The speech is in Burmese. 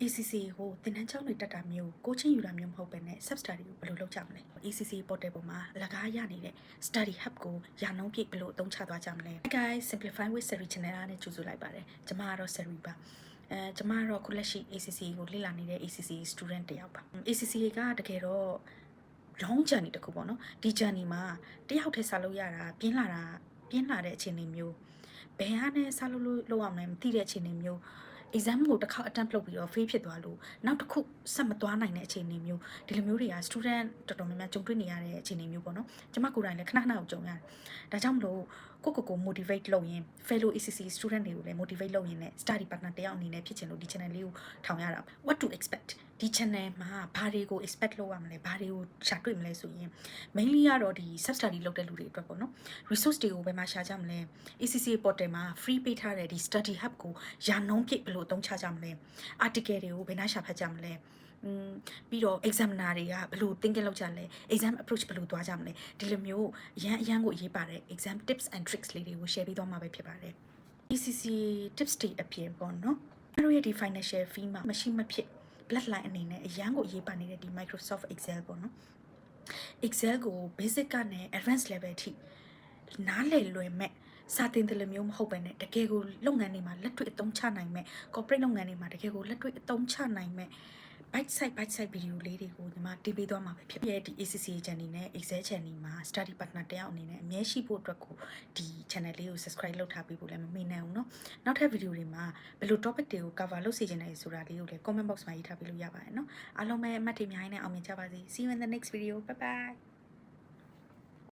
ACC ကိုသင်တန်းကျောင်းတွေတက်တာမျိုး coaching ယူတာမျိုးမဟုတ်ပဲနဲ့ sub study ကိုဘယ်လိုလုပ်ကြမလဲ ACC portal ပေါ်မှာအလကားရနေတဲ့ study hub ကိုရာနှုန်းပြည့်ဘယ်လိုအသုံးချသွားကြမလဲ Hi guys simplify with Siri channel အားနဲ့ကြိုဆိုလိုက်ပါတယ်ကျွန်မကတော့ Siri ပါကျမကတော့ခုလက်ရှိ ACC ကိုလေ့လာနေတဲ့ ACC student တယောက်ပါ ACC ကတကယ်တော့ long journey တခုပေါ့နော်ဒီ journey မှာတယောက်တည်းစလုပ်ရတာပြင်းလာတဲ့အခြေအနေမျိုးဘယ်ဟာနဲ့စလုပ်အောင်လဲမသိတဲ့အခြေအနေမျိုးexam ကိုတစ်ခါ attempt လုပ်ပြီးတော့ fail ဖြစ်သွားလို့နောက်တစ်ခုဆက်မသွားနိုင်တဲ့အခြေအနေမျိုးဒီလိုမျိုးတွေက student တော်တော်များများကြုံတွေ့နေရတဲ့အခြေအနေမျိုးပေါ့နော်ကျမကိုယ်တိုင်လည်းခဏခဏကိုကြုံရတယ်ဒါကြောင့်မလို့ကို motivate လုပ်ရင် fellow ACC student တွေကိုလည်း motivate လုပ်ရင်လည်း study partner တယောက်အနေနဲ့ဖြစ်ချင်လို့ဒီ channel လေးကိုထောင်ရတာ what to expect ဒီ channel မှာဘာတွေကို expect လုပ်ရမလဲဘာတွေကိုရှာတွေ့မလဲဆိုရင် mainly ကတော့ဒီ sub study လုပ်တဲ့လူတွေအတွက်ပေါ့နော် resource တွေကိုဘယ်မှာရှာကြမလဲ ACC portal မှာ free ပေးထားတဲ့ဒီ study hub ကိုရာနှုန်းပြည့်ဘယ်လိုအသုံးချကြမလဲ article တွေကိုဘယ်နှရှာဖတ်ကြမလဲပြီးတော့ examiner တွေကဘယ်လို thinking လုပ်ကြလဲ exam approach ဘယ်လိုသွားကြမလဲဒီလိုမျိုးအရန်ကိုအရေးပါတဲ့ exam tips and tricks လေးတွေကို share ပေးသွားမှာပဲဖြစ်ပါတယ် ACC tips တွေအပြင်ပေါ့နော်တို့ရဲ့ဒီ financial fee မှာမရှိမဖြစ် bloodline အနေနဲ့အရန်ကိုအရေးပါနေတဲ့ဒီ Microsoft Excel ပေါ့နော် Excel ကို basic ကနေ advanced level အထိနားလည်လွယ်မဲ့စာတင်တယ်လို့မျိုးမဟုတ်ပဲနဲ့တကယ်ကိုလုပ်ငန်းတွေမှာလက်တွေ့အသုံးချနိုင်မဲ့ corporate လုပ်ငန်းတွေမှာတကယ်ကိုလက်တွေ့အသုံးချနိုင်မဲ့ bite side video လေးတွေကိုညီမတင်ပေးသွားမှာပဲဖြစ်ရဲ့ဒီ ACC channel နဲ့ Excel channel မှာ study partner တယောက်အနေနဲ့အမြဲရှိဖို့အတွက်ကိုဒီ channel လေးကို subscribe လုပ်ထားပေးဖို့လည်းမမေ့နိုင်ဘူးเนาะနောက်ထပ် video တွေမှာဘယ်လို topic တွေကို cover လုပ်စေချင်တယ်ဆိုတာလေးကိုလည်း comment box မှာရေးထားပေးလို့ရပါတယ်เนาะအားလုံးပဲအမှတ်တွေအများကြီးနဲ့အောင်မြင်ကြပါစေ see you in the next video bye bye